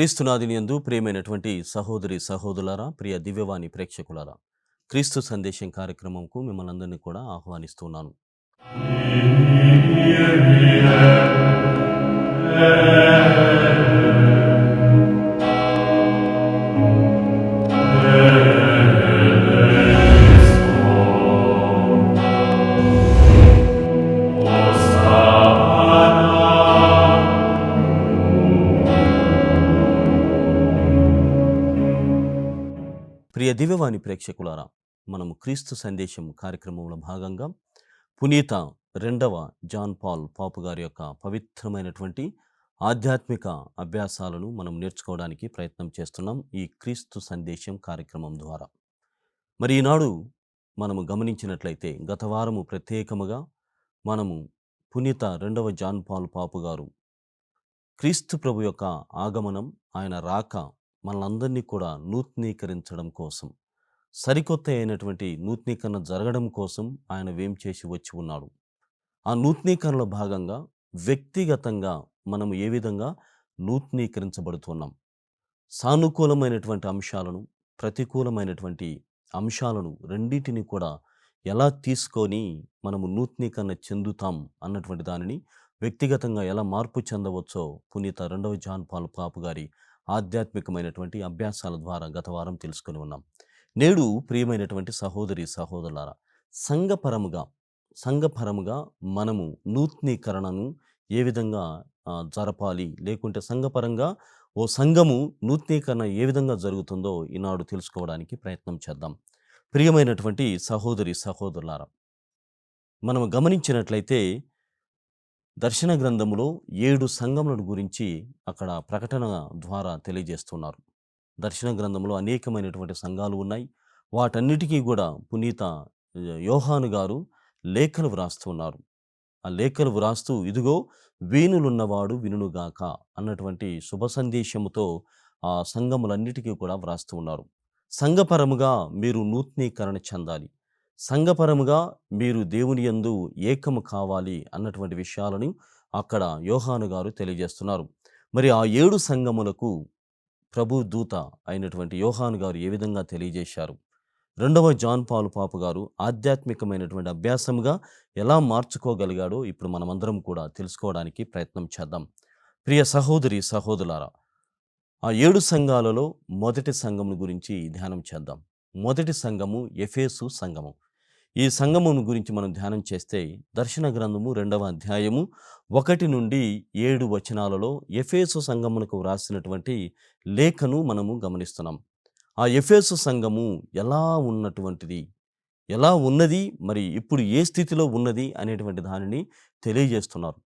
క్రీస్తునాథుని యందు ప్రియమైనటువంటి సహోదరి సహోదరులారా, ప్రియ దివ్యవాణి ప్రేక్షకులారా, క్రీస్తు సందేశం కార్యక్రమంకు మిమ్మల్ని అందరినీ కూడా ఆహ్వానిస్తున్నాను. ప్రియ దివ్యవాణి ప్రేక్షకులారా, మనము క్రీస్తు సందేశం కార్యక్రమంలో భాగంగా పునీత రెండవ జాన్ పాల్ పాపు గారి యొక్క పవిత్రమైనటువంటి ఆధ్యాత్మిక అభ్యాసాలను మనం నేర్చుకోవడానికి ప్రయత్నం చేస్తున్నాం ఈ క్రీస్తు సందేశం కార్యక్రమం ద్వారా. మరి ఈనాడు మనము గమనించినట్లయితే గత వారము ప్రత్యేకముగా మనము పునీత రెండవ జాన్ పాల్ పాపు గారు క్రీస్తు ప్రభు యొక్క ఆగమనం, ఆయన రాక మనలందరినీ కూడా నూతనీకరించడం కోసం, సరికొత్త అయినటువంటి నూతనీకరణ జరగడం కోసం ఆయన వేం చేసి వచ్చి ఉన్నాడు. ఆ నూతనీకరణలో భాగంగా వ్యక్తిగతంగా మనము ఏ విధంగా నూతనీకరించబడుతున్నాం, సానుకూలమైనటువంటి అంశాలను, ప్రతికూలమైనటువంటి అంశాలను రెండింటిని కూడా ఎలా తీసుకొని మనము నూతనీకరణ చెందుతాం అన్నటువంటి దానిని, వ్యక్తిగతంగా ఎలా మార్పు చెందవచ్చో పునీత రెండవ జాన్ పాల్ పాపు గారి ఆధ్యాత్మికమైనటువంటి అభ్యాసాల ద్వారా గత వారం తెలుసుకొని ఉన్నాం. నేడు ప్రియమైనటువంటి సహోదరి సహోదరులారా, సంఘపరముగా మనము నూతనీకరణను ఏ విధంగా జరపాలి, లేకుంటే సంఘపరంగా ఓ సంఘము నూతనీకరణ ఏ విధంగా జరుగుతుందో ఈనాడు తెలుసుకోవడానికి ప్రయత్నం చేద్దాం. ప్రియమైనటువంటి సహోదరి సహోదరులారా, మనము గమనించినట్లయితే దర్శన గ్రంథములో 7 సంఘములను గురించి అక్కడ ప్రకటన ద్వారా తెలియజేస్తున్నారు. దర్శన గ్రంథంలో అనేకమైనటువంటి సంఘాలు ఉన్నాయి. వాటన్నిటికీ కూడా పునీత యోహాను గారు లేఖలు వ్రాస్తున్నారు. ఆ లేఖలు వ్రాస్తూ, ఇదిగో వీణులున్నవాడు వినుగాక అన్నటువంటి శుభ సందేశముతో ఆ సంఘములన్నిటికీ కూడా వ్రాస్తూ ఉన్నారు. సంఘపరముగా మీరు నూతనీకరణ చెందాలి, సంఘపరముగా మీరు దేవుని యందు ఏకము కావాలి అన్నటువంటి విషయాలను అక్కడ యోహాను గారు తెలియజేస్తున్నారు. మరి ఆ 7 సంఘములకు ప్రభు దూత అయినటువంటి యోహాను గారు ఏ విధంగా తెలియజేశారు, రెండవ జాన్ పాల్ పాపు గారు ఆధ్యాత్మికమైనటువంటి అభ్యాసముగా ఎలా మార్చుకోగలిగాడో ఇప్పుడు మనమందరం కూడా తెలుసుకోవడానికి ప్రయత్నం చేద్దాం. ప్రియ సహోదరి సహోదరులారా, ఆ 7 సంఘాలలో మొదటి సంఘము గురించి ధ్యానం చేద్దాం. మొదటి సంఘము ఎఫెసు సంఘము. ఈ సంఘమును గురించి మనం ధ్యానం చేస్తే దర్శన గ్రంథము 2వ అధ్యాయము 1 నుండి 7 వచనాలలో ఎఫెసు సంఘమునకు వ్రాసినటువంటి లేఖను మనము గమనిస్తున్నాం. ఆ ఎఫెసు సంఘము ఎలా ఉన్నది, మరి ఇప్పుడు ఏ స్థితిలో ఉన్నది అనేటువంటి దానిని తెలియజేస్తున్నారు.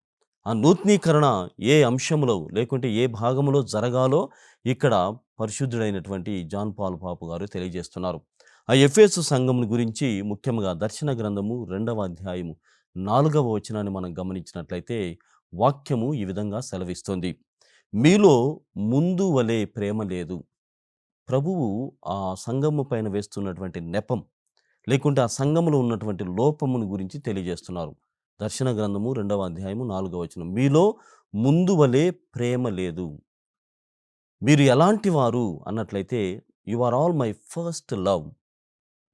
ఆ నూతనీకరణ ఏ అంశంలో లేకుంటే ఏ భాగంలో జరగాలో ఇక్కడ పరిశుద్ధుడైనటువంటి జాన్ పాల్ పాపు గారు తెలియజేస్తున్నారు. ఆ ఎఫెసు సంఘం గురించి ముఖ్యంగా దర్శన గ్రంథము 2వ అధ్యాయము 4వ వచనాన్ని మనం గమనించినట్లయితే వాక్యము ఈ విధంగా సెలవిస్తుంది, మీలో ముందు వలె ప్రేమ లేదు. ప్రభువు ఆ సంఘము పైన వేస్తున్నటువంటి నెపం, లేకుంటే ఆ సంఘములో ఉన్నటువంటి లోపమును గురించి తెలియజేస్తున్నారు. దర్శన గ్రంథము 2వ అధ్యాయము 4వ వచనం, మీలో ముందు వలె ప్రేమ లేదు. మీరు ఎలాంటి వారు అన్నట్లయితే, you are all my first love.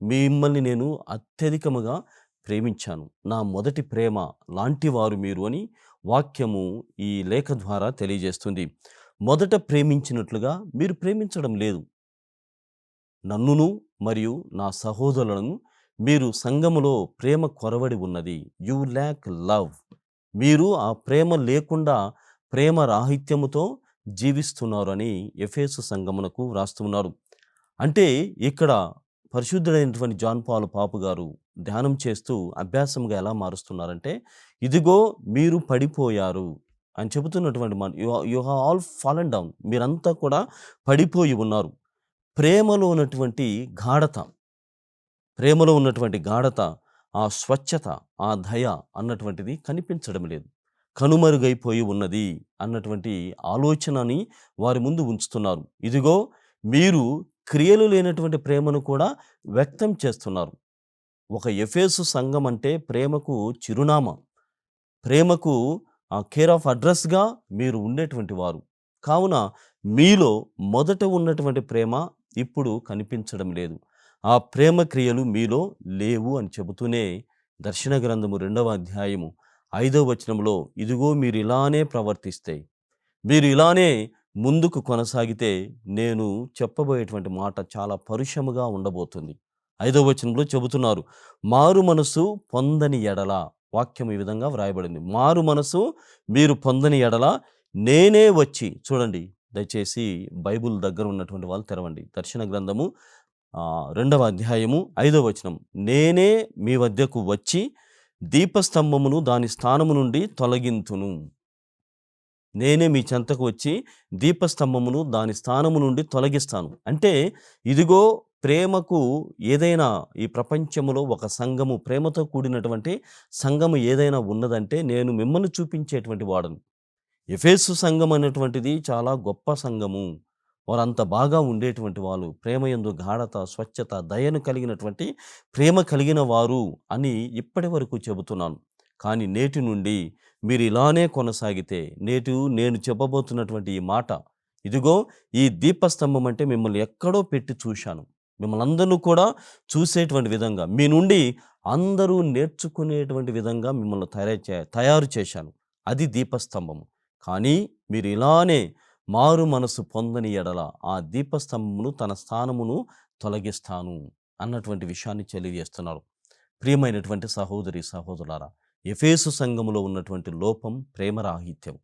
మిమ్మల్ని నేను అత్యధికముగా ప్రేమించాను, నా మొదటి ప్రేమ లాంటి వారు మీరు అని వాక్యము ఈ లేఖ ద్వారా తెలియజేస్తుంది. మొదట ప్రేమించినట్లుగా మీరు ప్రేమించడం లేదు. నన్నును మరియు నా సహోదరులను మీరు సంఘములో ప్రేమ కొరవడి ఉన్నది. You lakh love. మీరు ఆ ప్రేమ లేకుండా ప్రేమ రాహిత్యముతో జీవిస్తున్నారు అని ఎఫెసు సంఘమునకు వ్రాస్తున్నారు. అంటే ఇక్కడ పరిశుద్ధుడైనటువంటి జాన్ పాల్ పాపు గారు ధ్యానం చేస్తూ అభ్యాసంగా ఎలా మారుస్తున్నారంటే, ఇదిగో మీరు పడిపోయారు అని చెబుతున్నటువంటి you have all fallen down. మీరంతా కూడా పడిపోయి ఉన్నారు. ప్రేమలో ఉన్నటువంటి గాఢత, ఆ స్వచ్ఛత, ఆ దయ అన్నటువంటిది కనిపించడం లేదు, కనుమరుగైపోయి ఉన్నది అన్నటువంటి ఆలోచనని వారి ముందు ఉంచుతున్నారు. ఇదిగో మీరు క్రియలు లేనటువంటి ప్రేమను కూడా వ్యక్తం చేస్తున్నారు. ఒక ఎఫెసు సంఘం అంటే ప్రేమకు చిరునామా, ప్రేమకు కేర్ ఆఫ్ అడ్రస్గా మీరు ఉండేటువంటి వారు. కావున మీలో మొదట ఉన్నటువంటి ప్రేమ ఇప్పుడు కనిపించడం లేదు. ఆ ప్రేమ క్రియలు మీలో లేవు అని చెబుతూనే దర్శన గ్రంథము 2వ అధ్యాయము 5వ వచనంలో ఇదిగో మీరు ఇలానే ప్రవర్తిస్తే, మీరు ఇలానే ముందుకు కొనసాగితే నేను చెప్పబోయేటువంటి మాట చాలా పరుషముగా ఉండబోతుంది. 5వ వచనంలో చెబుతున్నారు, మారు మనసు పొందని ఎడల, వాక్యం ఈ విధంగా వ్రాయబడింది. మారు మనసు మీరు పొందని ఎడల నేనే వచ్చి, చూడండి దయచేసి బైబిల్ దగ్గర ఉన్నటువంటి వాళ్ళు తెరవండి. దర్శన గ్రంథము 2వ అధ్యాయము 5వ వచనం. నేనే మీ వద్దకు వచ్చి దీపస్తంభమును దాని స్థానము నుండి తొలగింతును. నేనే మీ చెంతకు వచ్చి దీపస్తంభమును దాని స్థానము నుండి తొలగిస్తాను. అంటే ఇదిగో ప్రేమకు ఏదైనా ఈ ప్రపంచములో ఒక సంఘము, ప్రేమతో కూడినటువంటి సంఘము ఏదైనా ఉన్నదంటే నేను మిమ్మల్ని చూపించేటువంటి వాడను. ఎఫెసు సంఘం అనేటువంటిది చాలా గొప్ప సంఘము. వారంత బాగా ఉండేటువంటి వాళ్ళు, ప్రేమయందు గాఢత, స్వచ్ఛత, దయను కలిగినటువంటి ప్రేమ కలిగిన వారు అని ఇప్పటి వరకు చెబుతున్నాను. కానీ నేటి నుండి మీరు ఇలానే కొనసాగితే, నేను చెప్పబోతున్నటువంటి ఈ మాట, ఇదిగో ఈ దీపస్తంభం అంటే మిమ్మల్ని ఎక్కడో పెట్టి చూశాను. మిమ్మల్ని అందరూ కూడా చూసేటువంటి విధంగా, మీ నుండి అందరూ నేర్చుకునేటువంటి విధంగా మిమ్మల్ని తయారు చేశాను. అది దీపస్తంభము. కానీ మీరు ఇలానే మారు మనసు పొందని ఎడల ఆ దీపస్తంభమును తన స్థానమును తొలగిస్తాను అన్నటువంటి విషయాన్ని తెలియజేస్తున్నారు. ప్రియమైనటువంటి సహోదరి సహోదరులారా, ఎఫెసు సంఘములో ఉన్నటువంటి లోపం ప్రేమరాహిత్యం.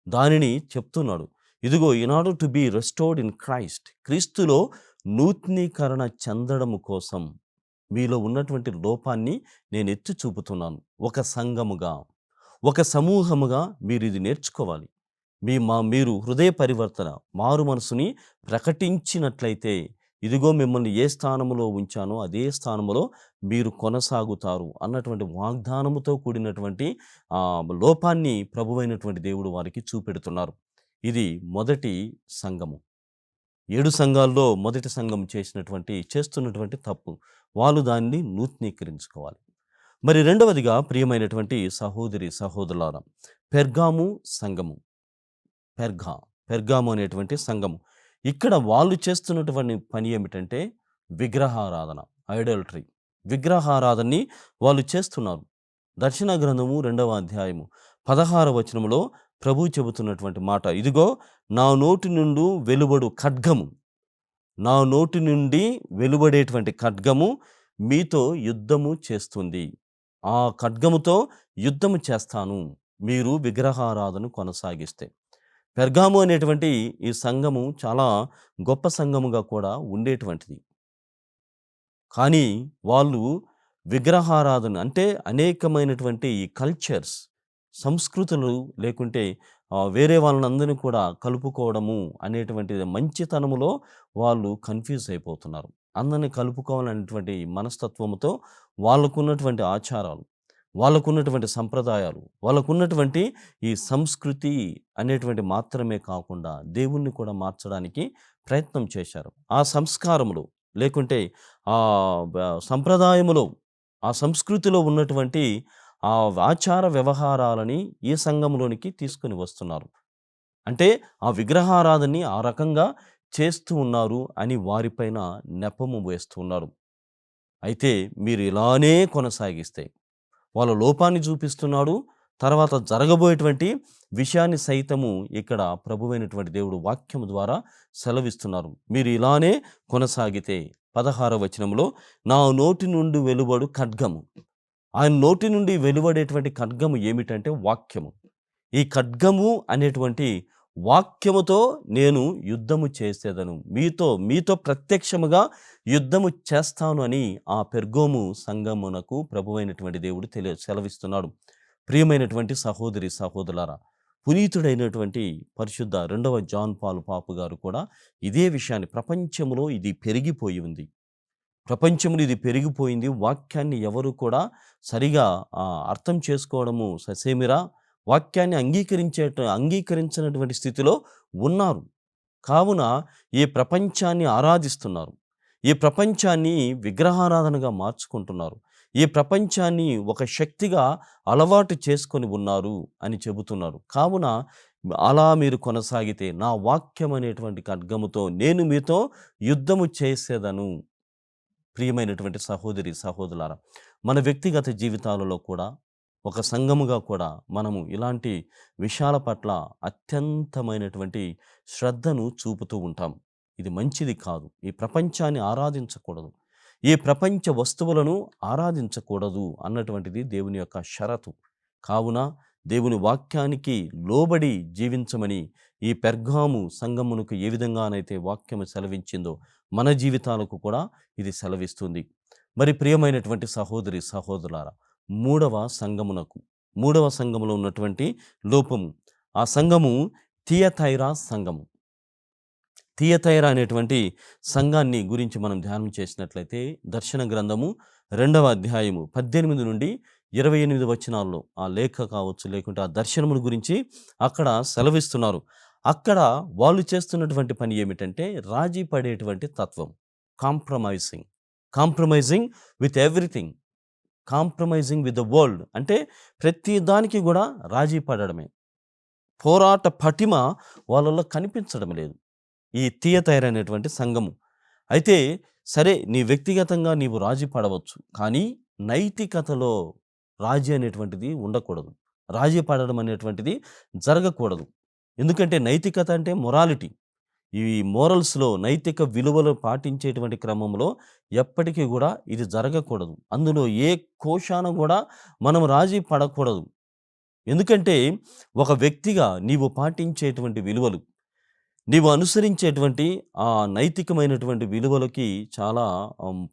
దానిని చెప్తున్నాడు. ఇదిగో in order to be restored in Christ, క్రీస్తులో నూతనీకరణ చెందడము కోసం మీలో ఉన్నటువంటి లోపాన్ని నేను ఎత్తి చూపుతున్నాను. ఒక సంఘముగా, ఒక సమూహముగా మీరు ఇది నేర్చుకోవాలి. మీరు హృదయ పరివర్తన, మారు మనసుని ప్రకటించినట్లయితే ఇదిగో మిమ్మల్ని ఏ స్థానములో ఉంచానో అదే స్థానములో మీరు కొనసాగుతారు అన్నటువంటి వాగ్దానముతో కూడినటువంటి లోపాన్ని ప్రభువైనటువంటి దేవుడు వారికి చూపెడుతున్నారు. ఇది మొదటి సంఘము. 7 సంఘాల్లో మొదటి సంఘం చేస్తున్నటువంటి తప్పు. వాళ్ళు దాన్ని నూతనీకరించుకోవాలి. మరి రెండవదిగా ప్రియమైనటువంటి సహోదరి సహోదరులారా, పెర్గాము సంఘము. పెర్గాము అనేటువంటి సంఘము. ఇక్కడ వాళ్ళు చేస్తున్నటువంటి పని ఏమిటంటే విగ్రహారాధన, ఐడల్టరీ. విగ్రహారాధనని వాళ్ళు చేస్తున్నారు. దర్శన గ్రంథము 2వ అధ్యాయము 16వ వచనంలో ప్రభువు చెబుతున్నటువంటి మాట, ఇదిగో నా నోటి నుండి వెలువడు ఖడ్గము, నా నోటి నుండి వెలువడేటువంటి ఖడ్గము మీతో యుద్ధము చేస్తుంది. ఆ ఖడ్గముతో యుద్ధము చేస్తాను మీరు విగ్రహారాధన కొనసాగిస్తే. పెర్గాము అనేటువంటి ఈ సంఘము చాలా గొప్ప సంఘముగా కూడా ఉండేటువంటిది. కానీ వాళ్ళు విగ్రహారాధన అంటే అనేకమైనటువంటి ఈ కల్చర్స్, సంస్కృతులు, లేకుంటే వేరే వాళ్ళందరినీ కూడా కలుపుకోవడము అనేటువంటి మంచితనములో వాళ్ళు కన్ఫ్యూజ్ అయిపోతున్నారు. అందరినీ కలుపుకోవాలనేటువంటి మనస్తత్వముతో వాళ్ళకున్నటువంటి ఆచారాలు, వాళ్ళకున్నటువంటి సంప్రదాయాలు, వాళ్ళకున్నటువంటి ఈ సంస్కృతి అనేటువంటి మాత్రమే కాకుండా దేవుణ్ణి కూడా మార్చడానికి ప్రయత్నం చేశారు. ఆ సంస్కారములు, లేకుంటే ఆ సంప్రదాయములో, ఆ సంస్కృతిలో ఉన్నటువంటి ఆ ఆచార వ్యవహారాలని ఈ సంఘంలోనికి తీసుకొని వస్తున్నారు. అంటే ఆ విగ్రహారాధనని ఆ రకంగా చేస్తూ ఉన్నారు అని వారిపైన నెపము వేస్తూ ఉన్నారు. అయితే మీరు ఇలానే కొనసాగిస్తే, వాళ్ళ లోపాన్ని చూపిస్తున్నాడు. తర్వాత జరగబోయేటువంటి విషయాన్ని సైతము ఇక్కడ ప్రభువైనటువంటి దేవుడు వాక్యము ద్వారా సెలవిస్తున్నారు. మీరు ఇలానే కొనసాగితే 16వ వచనంలో నా నోటి నుండి వెలువడు ఖడ్గము. ఆయన నోటి నుండి వెలువడేటువంటి ఖడ్గము ఏమిటంటే వాక్యము. ఈ ఖడ్గము అనేటువంటి వాక్యముతో నేను యుద్ధము చేసేదను, మీతో ప్రత్యక్షముగా యుద్ధము చేస్తాను అని ఆ పెర్గోము సంఘమునకు ప్రభువైనటువంటి దేవుడు సెలవిస్తున్నాడు. ప్రియమైనటువంటి సహోదరి సహోదరులారా, పునీతుడైనటువంటి పరిశుద్ధ 2వ జాన్ పాల్ పాపు గారు కూడా ఇదే విషయాన్ని, ప్రపంచంలో ఇది పెరిగిపోయి ఉంది, ప్రపంచంలో ఇది పెరిగిపోయింది, వాక్యాన్ని ఎవరు కూడా సరిగా అర్థం చేసుకోవడము ససేమిరా, వాక్యాన్ని అంగీకరించినటువంటి స్థితిలో ఉన్నారు. కావున ఈ ప్రపంచాన్ని ఆరాధిస్తున్నారు, ఈ ప్రపంచాన్ని విగ్రహారాధనగా మార్చుకుంటున్నారు, ఈ ప్రపంచాన్ని ఒక శక్తిగా అలవాటు చేసుకొని ఉన్నారు అని చెబుతున్నారు. కావున అలా మీరు కొనసాగితే నా వాక్యం అనేటువంటి ఖడ్గముతో నేను మీతో యుద్ధము చేసేదను. ప్రియమైనటువంటి సహోదరి, సహోదరులారా, మన వ్యక్తిగత జీవితాలలో కూడా ఒక సంఘముగా కూడా మనము ఇలాంటి విషయాల పట్ల అత్యంతమైనటువంటి శ్రద్ధను చూపుతూ ఉంటాం. ఇది మంచిది కాదు. ఈ ప్రపంచాన్ని ఆరాధించకూడదు. ఈ ప్రపంచ వస్తువులను ఆరాధించకూడదు అన్నటువంటిది దేవుని యొక్క షరతు. కావున దేవుని వాక్యానికి లోబడి జీవించమని ఈ పెర్గాము సంఘమునకు ఏ విధంగానైతే వాక్యము సెలవించిందో మన జీవితాలకు కూడా ఇది సెలవిస్తుంది. మరి ప్రియమైనటువంటి సహోదరి, సహోదరులారా, మూడవ సంఘములో ఉన్నటువంటి లోపము, ఆ సంఘము థియతైరా సంఘము. థియతైరా అనేటువంటి సంఘాన్ని గురించి మనం ధ్యానం చేసినట్లయితే దర్శన గ్రంథము 2వ అధ్యాయము 18 నుండి 28 వచనాల్లో ఆ లేఖ కావచ్చు, లేకుంటే ఆ దర్శనముల గురించి అక్కడ సెలవిస్తున్నారు. అక్కడ వాళ్ళు చేస్తున్నటువంటి పని ఏమిటంటే రాజీ పడేటువంటి తత్వం. Compromising with everything, compromising with the world. అంటే ప్రతి దానికి కూడా రాజీ పడడమే. పోరాట పటిమ వాళ్ళలో కనిపించడం లేదు ఈ థియతైరా అనేటువంటి సంఘము. అయితే సరే, నీ వ్యక్తిగతంగా నీవు రాజీ పడవచ్చు, కానీ నైతికతలో రాజీ అనేటువంటిది ఉండకూడదు. రాజీ పడడం అనేటువంటిది జరగకూడదు. ఎందుకంటే నైతికత అంటే మొరాలిటీ. ఈ మోరల్స్లో, నైతిక విలువలు పాటించేటువంటి క్రమంలో ఎప్పటికీ కూడా ఇది జరగకూడదు. అందులో ఏ కోశాన కూడా మనం రాజీ పడకూడదు. ఎందుకంటే ఒక వ్యక్తిగా నీవు పాటించేటువంటి విలువలు, నీవు అనుసరించేటువంటి ఆ నైతికమైనటువంటి విలువలకి చాలా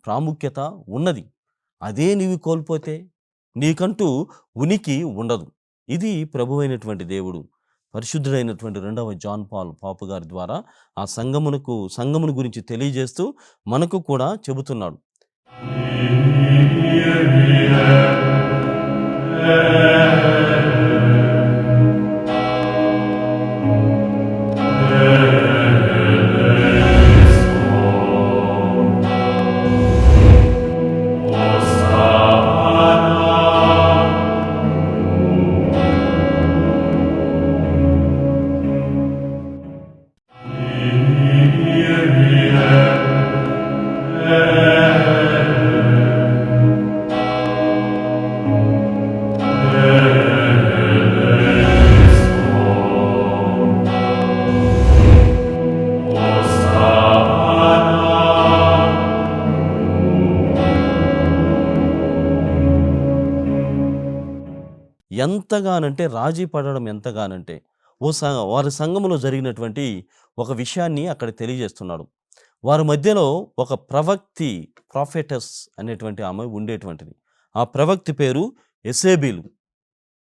ప్రాముఖ్యత ఉన్నది. అదే నీవు కోల్పోతే నీకంటూ ఉనికి ఉండదు. ఇది ప్రభువైనటువంటి దేవుడు పరిశుద్ధుడైనటువంటి 2వ జాన్ పాల్ పాపు గారి ద్వారా ఆ సంఘమును గురించి తెలియజేస్తూ మనకు కూడా చెబుతున్నాడు. ఎంతగానంటే రాజీ పడడం ఎంతగానంటే వారి సంఘములో జరిగినటువంటి ఒక విషయాన్ని అక్కడ తెలియజేస్తున్నాడు. వారి మధ్యలో ఒక ప్రాఫెటస్ అనేటువంటి ఆమె ఉండేటువంటిది. ఆ ప్రవక్తి పేరు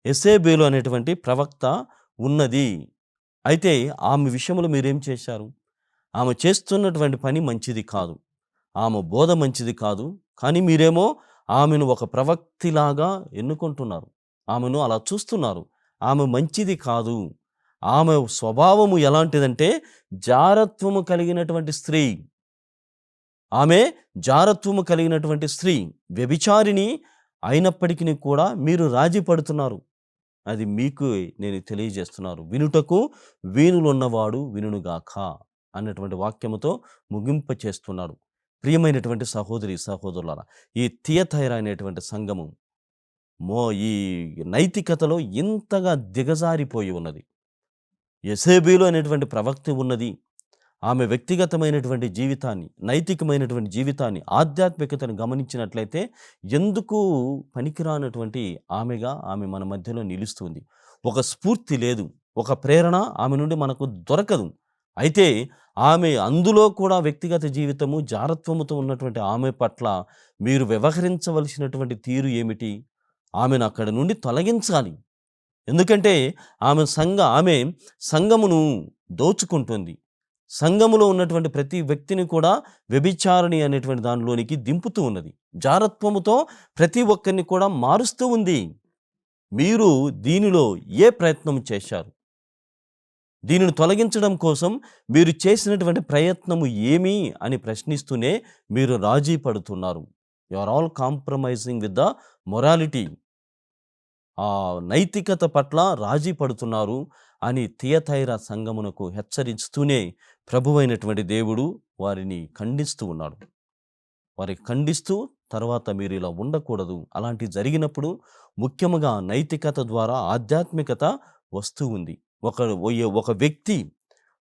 ఎసేబేలు అనేటువంటి ప్రవక్త ఉన్నది. అయితే ఆమె విషయంలో మీరేం చేశారు? ఆమె చేస్తున్నటువంటి పని మంచిది కాదు, ఆమె బోధ మంచిది కాదు. కానీ మీరేమో ఆమెను ఒక ప్రవక్తిలాగా ఎన్నుకుంటున్నారు, ఆమెను అలా చూస్తున్నారు. ఆమె మంచిది కాదు. ఆమె స్వభావము ఎలాంటిదంటే జారత్వము కలిగినటువంటి స్త్రీ. ఆమె జారత్వము కలిగినటువంటి స్త్రీ, వ్యభిచారిణి అయినప్పటికీ కూడా మీరు రాజీ పడుతున్నారు. అది మీకు నేను తెలియజేస్తున్నాను. వినుటకు వీణులున్నవాడు వినుగాక అన్నటువంటి వాక్యముతో ముగింప చేస్తున్నాడు. ప్రియమైనటువంటి సహోదరి, సహోదరులారా, ఈ థియతైరా అనేటువంటి సంఘము ఈ నైతికతలో ఇంతగా దిగజారిపోయి ఉన్నది. ఎసేబేలు అనేటువంటి ప్రవక్త ఉన్నది. ఆమె వ్యక్తిగతమైనటువంటి జీవితాన్ని, నైతికమైనటువంటి జీవితాన్ని, ఆధ్యాత్మికతను గమనించినట్లయితే ఎందుకు పనికిరానటువంటి ఆమెగా ఆమె మన మధ్యలో నిలుస్తుంది. ఒక స్ఫూర్తి లేదు, ఒక ప్రేరణ ఆమె నుండి మనకు దొరకదు. అయితే ఆమె అందులో కూడా వ్యక్తిగత జీవితము, జారత్వముతో ఉన్నటువంటి ఆమె పట్ల మీరు వ్యవహరించవలసినటువంటి తీరు ఏమిటి? ఆమెను అక్కడ నుండి తొలగించాలి. ఎందుకంటే ఆమె సంఘమును దోచుకుంటుంది. సంఘములో ఉన్నటువంటి ప్రతి వ్యక్తిని కూడా వ్యభిచారిణి అనేటువంటి దానిలోనికి దింపుతూ ఉన్నది. జారత్వముతో ప్రతి ఒక్కరిని కూడా మారుస్తూ ఉంది. మీరు దీనిలో ఏ ప్రయత్నం చేశారు? దీనిని తొలగించడం కోసం మీరు చేసినటువంటి ప్రయత్నము ఏమి అని ప్రశ్నిస్తూనే మీరు రాజీ పడుతున్నారు. You are all compromising with the morality. నైతికత పట్ల రాజీ పడుతున్నారు అని తియతైర సంఘమునకు హెచ్చరిస్తూనే ప్రభువైనటువంటి దేవుడు వారిని ఖండిస్తూ ఉన్నాడు. వారికి ఖండిస్తూ తర్వాత మీరు ఇలా ఉండకూడదు. అలాంటి జరిగినప్పుడు ముఖ్యముగా నైతికత ద్వారా ఆధ్యాత్మికత వస్తూ ఉంది. ఒక వ్యక్తి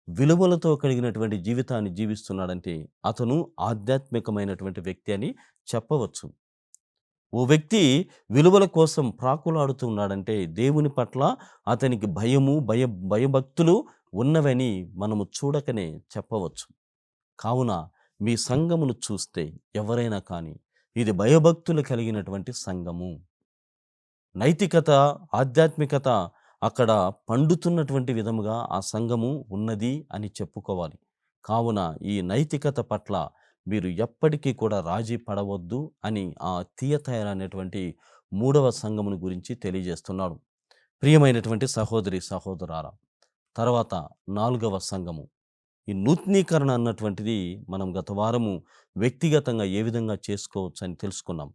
విలువలతో కలిగినటువంటి జీవితాన్ని జీవిస్తున్నాడంటే అతను ఆధ్యాత్మికమైనటువంటి వ్యక్తి అని చెప్పవచ్చు. ఓ వ్యక్తి విలువల కోసం ప్రాకులాడుతూ ఉన్నాడంటే దేవుని పట్ల అతనికి భయభక్తులు ఉన్నవని మనము చూడకనే చెప్పవచ్చు. కావున మీ సంఘమును చూస్తే ఎవరైనా కానీ ఇది భయభక్తులు కలిగినటువంటి సంఘము. నైతికత, ఆధ్యాత్మికత అక్కడ పండుతున్నటువంటి విధముగా ఆ సంఘము ఉన్నది అని చెప్పుకోవాలి. కావున ఈ నైతికత పట్ల మీరు ఎప్పటికీ కూడా రాజీ పడవద్దు అని ఆ తియతైర అనేటువంటి 3వ సంఘమును గురించి తెలియజేస్తున్నాడు. ప్రియమైనటువంటి సహోదరి, సహోదరారా, తర్వాత 4వ సంఘము. ఈ నూతనీకరణ అన్నటువంటిది మనం గత వారము వ్యక్తిగతంగా ఏ విధంగా చేసుకోవచ్చు అని తెలుసుకున్నాం.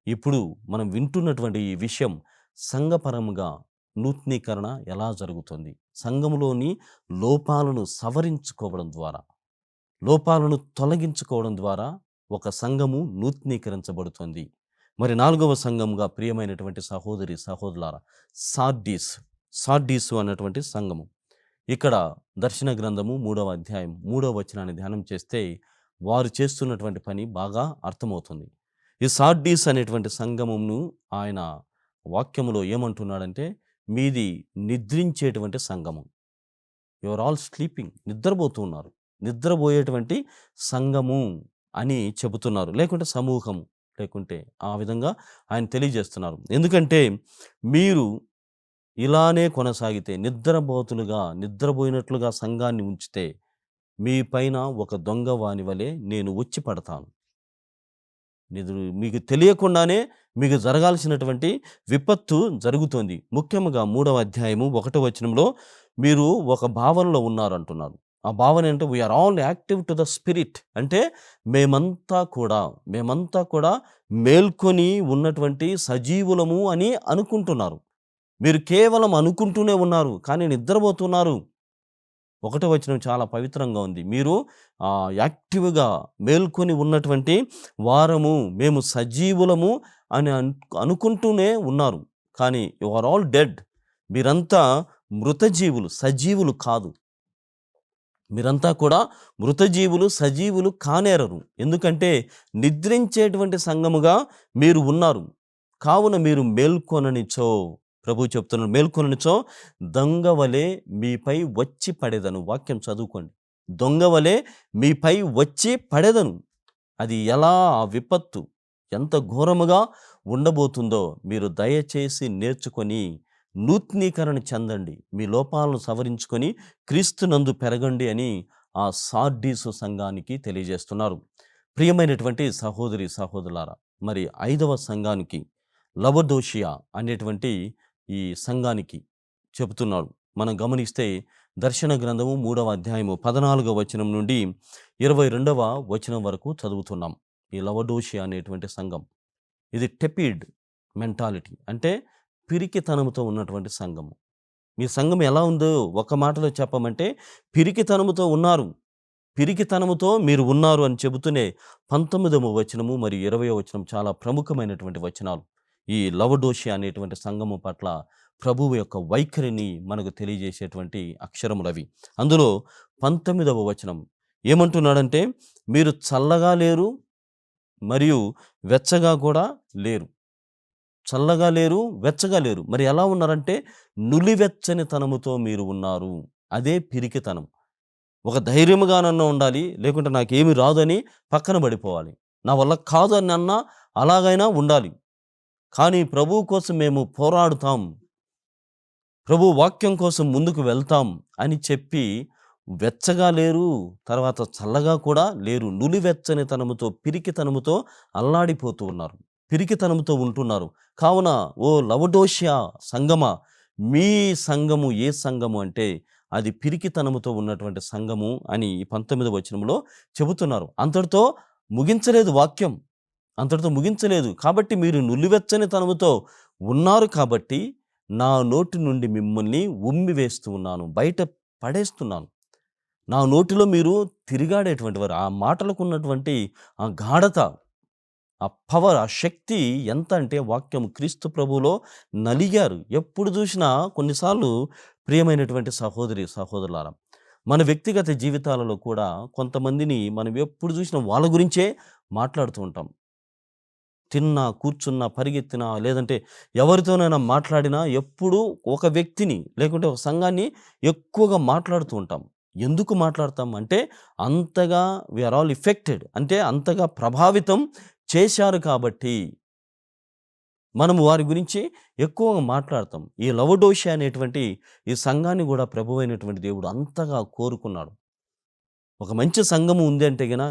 ఇప్పుడు మనం వింటున్నటువంటి ఈ విషయం సంఘపరముగా నూతనీకరణ ఎలా జరుగుతుంది? సంఘములోని లోపాలను సవరించుకోవడం ద్వారా, లోపాలను తొలగించుకోవడం ద్వారా ఒక సంఘము నూతనీకరించబడుతుంది. మరి 4వ సంఘముగా ప్రియమైనటువంటి సహోదరి, సహోదరులారా, సార్డీసు అన్నటువంటి సంఘము. ఇక్కడ దర్శన గ్రంథము 3వ అధ్యాయం 3వ వచనాన్ని ధ్యానం చేస్తే వారు చేస్తున్నటువంటి పని బాగా అర్థమవుతుంది. ఈ సార్డీస్ అనేటువంటి సంఘమును ఆయన వాక్యములో ఏమంటున్నాడంటే, మీది నిద్రించేటువంటి సంఘము. యువర్ ఆల్ స్లీపింగ్, నిద్రపోతున్నారు, నిద్రపోయేటువంటి సంఘము అని చెబుతున్నారు. లేకుంటే సమూహము, లేకుంటే ఆ విధంగా ఆయన తెలియజేస్తున్నారు. ఎందుకంటే మీరు ఇలానే కొనసాగితే, నిద్రపోయినట్లుగా సంఘాన్ని ఉంచితే మీ పైన ఒక దొంగ వాని వలె నేను వచ్చి పడతాను. మీకు తెలియకుండానే మీకు జరగాల్సినటువంటి విపత్తు జరుగుతోంది. ముఖ్యంగా 3వ అధ్యాయము 1వ వచనంలో మీరు ఒక భావనలో ఉన్నారంటున్నారు. ఆ భావన అంటే we are all active to the spirit. అంటే మేమంతా కూడా మేల్కొని ఉన్నటువంటి సజీవులము అని అనుకుంటున్నారు. మీరు కేవలం అనుకుంటూనే ఉన్నారు, కానీ నిద్రపోతున్నారు. 1వ వచనం చాలా పవిత్రంగా ఉంది. మీరు యాక్టివ్గా మేల్కొని ఉన్నటువంటి వారము, మేము సజీవులము అని అనుకుంటూనే ఉన్నారు. కానీ యు ఆర్ ఆల్ డెడ్. మీరంతా మృతజీవులు, సజీవులు కాదు. మీరంతా కూడా మృతజీవులు, సజీవులు కానేరరు. ఎందుకంటే నిద్రించేటువంటి సంఘముగా మీరు ఉన్నారు. కావున మీరు మేల్కొననిచో, ప్రభు చెప్తున్నాడు, మేల్కొననిచో దొంగ వలె మీపై వచ్చి పడేదను. వాక్యం చదువుకోండి. దొంగ వలె మీపై వచ్చి పడేదను. అది ఎలా, ఆ విపత్తు ఎంత ఘోరముగా ఉండబోతుందో మీరు దయచేసి నేర్చుకొని నూతనీకరణ చెందండి, మీ లోపాలను సవరించుకొని క్రీస్తునందు పెరగండి అని ఆ సార్డీసు సంఘానికి తెలియజేస్తున్నారు. ప్రియమైనటువంటి సహోదరి, సహోదరులారా, మరి 5వ సంఘానికి, లవొదోషియా అనేటువంటి ఈ సంఘానికి చెబుతున్నాడు. మనం గమనిస్తే దర్శన గ్రంథము 3వ అధ్యాయము 14వ వచనం నుండి 22వ వచనం వరకు చదువుతున్నాం. ఈ లవొదోషియా అనేటువంటి సంఘం, ఇది టెపిడ్ మెంటాలిటీ, అంటే పిరికితనముతో ఉన్నటువంటి సంఘము. మీ సంఘం ఎలా ఉందో ఒక మాటలో చెప్పమంటే పిరికితనముతో ఉన్నారు, పిరికితనముతో మీరు ఉన్నారు అని చెబుతూనే 19వ వచనము మరియు 20వ వచనం చాలా ప్రముఖమైనటువంటి వచనాలు. ఈ లవొదోషియా అనేటువంటి సంఘము పట్ల ప్రభువు యొక్క వైఖరిని మనకు తెలియజేసేటువంటి అక్షరములవి. అందులో 19వ వచనం ఏమంటున్నాడంటే, మీరు చల్లగా లేరు మరియు వెచ్చగా కూడా లేరు. చల్లగా లేరు, వెచ్చగా లేరు. మరి ఎలా ఉన్నారంటే నులివెచ్చని తనముతో మీరు ఉన్నారు. అదే పిరికితనం. ఒక ధైర్యముగానన్నా ఉండాలి, లేకుంటే నాకేమి రాదని పక్కన పడిపోవాలి. నా వల్ల కాదు అని అన్నా అలాగైనా ఉండాలి. కానీ ప్రభువు కోసం మేము పోరాడుతాం, ప్రభు వాక్యం కోసం ముందుకు వెళ్తాం అని చెప్పి వెచ్చగా లేరు, తర్వాత చల్లగా కూడా లేరు. నులివెచ్చని తనముతో, పిరికితనముతో అల్లాడిపోతూ ఉన్నారు, పిరికితనముతో ఉంటున్నారు. కావున ఓ లవొదోషియా సంఘమా, మీ సంఘము ఏ సంఘము అంటే అది పిరికితనముతో ఉన్నటువంటి సంఘము అని 19వ వచనంలో చెబుతున్నారు. అంతటితో ముగించలేదు వాక్యం. అంతటితో ముగించలేదు. కాబట్టి మీరు నులివెచ్చని తనముతో ఉన్నారు కాబట్టి నా నోటి నుండి మిమ్మల్ని ఉమ్మివేస్తూ ఉన్నాను. బయట పడేస్తున్నాను. నా నోటిలో మీరు తిరుగాడేటువంటి వారు. ఆ మాటలకున్నటువంటి ఆ గాఢత, ఆ పవర్, ఆ శక్తి ఎంత అంటే వాక్యం క్రీస్తు ప్రభువులో నలిగారు. ఎప్పుడు చూసినా కొన్నిసార్లు ప్రియమైనటువంటి సహోదరి, సహోదరులారా, మన వ్యక్తిగత జీవితాలలో కూడా కొంతమందిని మనం ఎప్పుడు చూసినా వాళ్ళ గురించే మాట్లాడుతూ ఉంటాం. తిన్నా, కూర్చున్నా, పరిగెత్తినా, లేదంటే ఎవరితోనైనా మాట్లాడినా ఎప్పుడూ ఒక వ్యక్తిని లేకుంటే ఒక సంఘాన్ని ఎక్కువగా మాట్లాడుతూ ఉంటాం. ఎందుకు మాట్లాడతాం అంటే అంతగా వి ఆర్ ఆల్ ఎఫెక్టెడ్, అంటే అంతగా ప్రభావితం చేశారు కాబట్టి మనము వారి గురించి ఎక్కువగా మాట్లాడతాం. ఈ లవోడోషియా అనేటువంటి ఈ సంఘాన్ని కూడా ప్రభువైనటువంటి దేవుడు అంతగా కోరుకున్నాడు. ఒక మంచి సంఘము ఉంది అంటే గన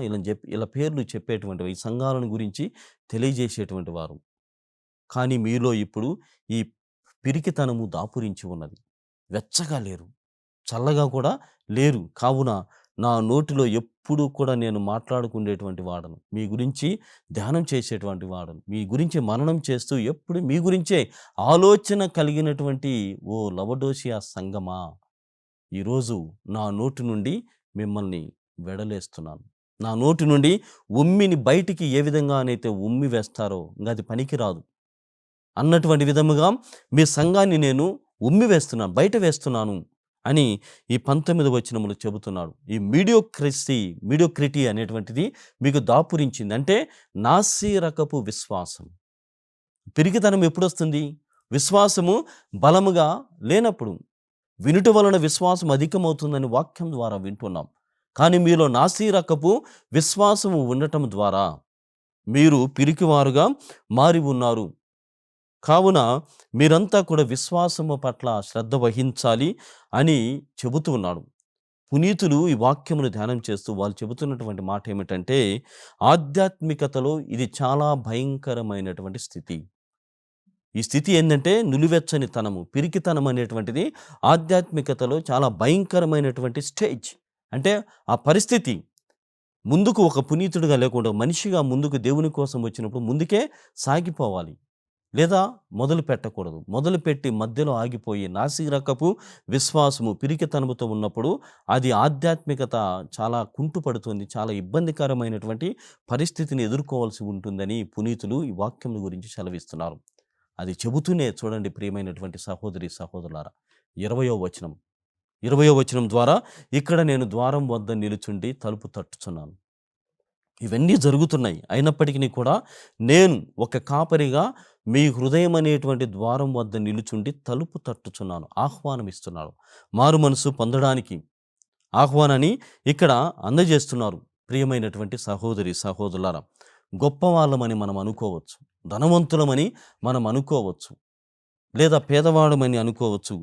ఇలా పేర్లు చెప్పేటువంటి ఈ సంఘాలను గురించి తెలియజేసేటువంటి వారు. కానీ మీలో ఇప్పుడు ఈ పిరికితనము దాపురించి ఉన్నది. వెచ్చగా లేరు, చల్లగా కూడా లేరు. కావున నా నోటిలో ఎప్పుడూ కూడా నేను మాట్లాడుకునేటువంటి వాడను. మీ గురించి ధ్యానం చేసేటువంటి వాడను. మీ గురించి మననం చేస్తూ ఎప్పుడు మీ గురించే ఆలోచన కలిగినటువంటి ఓ లవడోషియా సంఘమా, ఈరోజు నా నోటి నుండి మిమ్మల్ని వెడలేస్తున్నాను. నా నోటి నుండి ఉమ్మిని బయటికి ఏ విధంగానైతే ఉమ్మి వేస్తారో అది పనికిరాదు అన్నటువంటి విధముగా మీ సంఘాన్ని నేను ఉమ్మి వేస్తున్నాను, బయట వేస్తున్నాను అని ఈ 19వ వచనములో చెబుతున్నాడు. ఈ మీడియోక్రిటీ అనేటువంటిది మీకు దాపురించింది. అంటే నాసిరకపు విశ్వాసం. పిరికితనం ఎప్పుడొస్తుంది? విశ్వాసము బలముగా లేనప్పుడు. వినుట వలన విశ్వాసం అధికమవుతుందని వాక్యం ద్వారా వింటున్నాం. కానీ మీలో నాసిరకపు విశ్వాసము ఉండటం ద్వారా మీరు పిరికివారుగా మారి ఉన్నారు. కావున మీరంతా కూడా విశ్వాసము పట్ల శ్రద్ధ వహించాలి అని చెబుతూ ఉన్నాడు. పునీతులు ఈ వాక్యమును ధ్యానం చేస్తూ వాళ్ళు చెబుతున్నటువంటి మాట ఏమిటంటే, ఆధ్యాత్మికతలో ఇది చాలా భయంకరమైనటువంటి స్థితి. ఈ స్థితి ఏందంటే నులివెచ్చని తనము, పిరికితనం అనేటువంటిది ఆధ్యాత్మికతలో చాలా భయంకరమైనటువంటి స్టేజ్. అంటే ఆ పరిస్థితి ముందుకు ఒక పునీతుడిగా లేకుండా మనిషిగా ముందుకు దేవుని కోసం వచ్చినప్పుడు ముందుకే సాగిపోవాలి. లేదా మొదలు పెట్టకూడదు. మొదలుపెట్టి మధ్యలో ఆగిపోయి నాసిరకపు విశ్వాసము, పిరికితనముతో ఉన్నప్పుడు అది ఆధ్యాత్మికత చాలా కుంటుపడుతుంది. చాలా ఇబ్బందికరమైనటువంటి పరిస్థితిని ఎదుర్కోవాల్సి ఉంటుందని పునీతులు ఈ వాక్యం గురించి సెలవిస్తున్నారు. అది చెబుతూనే చూడండి ప్రియమైనటువంటి సహోదరి, సహోదరులారా, 20వ వచనం ద్వారా ఇక్కడ నేను ద్వారం వద్ద నిలుచుండి తలుపు తట్టుచున్నాను. ఇవన్నీ జరుగుతున్నాయి. అయినప్పటికీ కూడా నేను ఒక కాపరిగా మీ హృదయం అనేటువంటి ద్వారం వద్ద నిలుచుండి తలుపు తట్టుచున్నాను. ఆహ్వానం ఇస్తున్నాడు. మారు మనసు పొందడానికి ఆహ్వానాన్ని ఇక్కడ అందజేస్తున్నారు. ప్రియమైనటువంటి సహోదరి, సహోదరులారా, గొప్పవాళ్ళమని మనం అనుకోవచ్చు, ధనవంతులమని మనం అనుకోవచ్చు, లేదా పేదవాడమని అనుకోవచ్చు.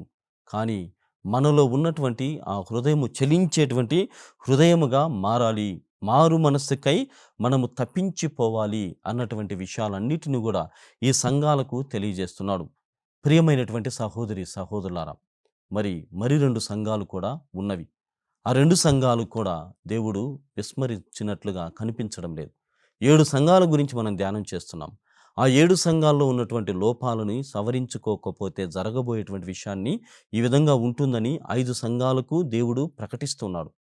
కానీ మనలో ఉన్నటువంటి ఆ హృదయము చలించేటువంటి హృదయముగా మారాలి. మారు మనస్సుకై మనము తప్పించిపోవాలి అన్నటువంటి విషయాలన్నిటిని కూడా ఈ సంఘాలకు తెలియజేస్తున్నాడు. ప్రియమైనటువంటి సహోదరి, సహోదరులారా, మరి 2 సంఘాలు కూడా ఉన్నవి. ఆ 2 సంఘాలు కూడా దేవుడు విస్మరించినట్లుగా కనిపించడం లేదు. 7 సంఘాల గురించి మనం ధ్యానం చేస్తున్నాం. ఆ 7 సంఘాల్లో ఉన్నటువంటి లోపాలని సవరించుకోకపోతే జరగబోయేటువంటి విషయాన్ని ఈ విధంగా ఉంటుందని 5 సంఘాలకు దేవుడు ప్రకటిస్తున్నాడు.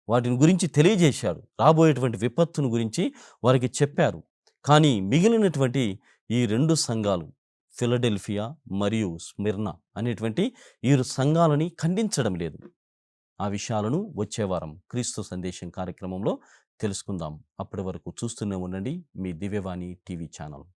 వాటిని గురించి తెలియజేశాడు. రాబోయేటువంటి విపత్తును గురించి వారికి చెప్పారు. కానీ మిగిలినటువంటి ఈ 2 సంఘాలు, ఫిలడెల్ఫియా మరియు స్మిర్నా అనేటువంటి ఈ సంఘాలని ఖండించడం లేదు. ఆ విషయాలను వచ్చే వారం క్రీస్తు సందేశం కార్యక్రమంలో తెలుసుకుందాం. అప్పటి వరకు చూస్తూనే ఉండండి మీ దివ్యవాణి టీవీ ఛానల్.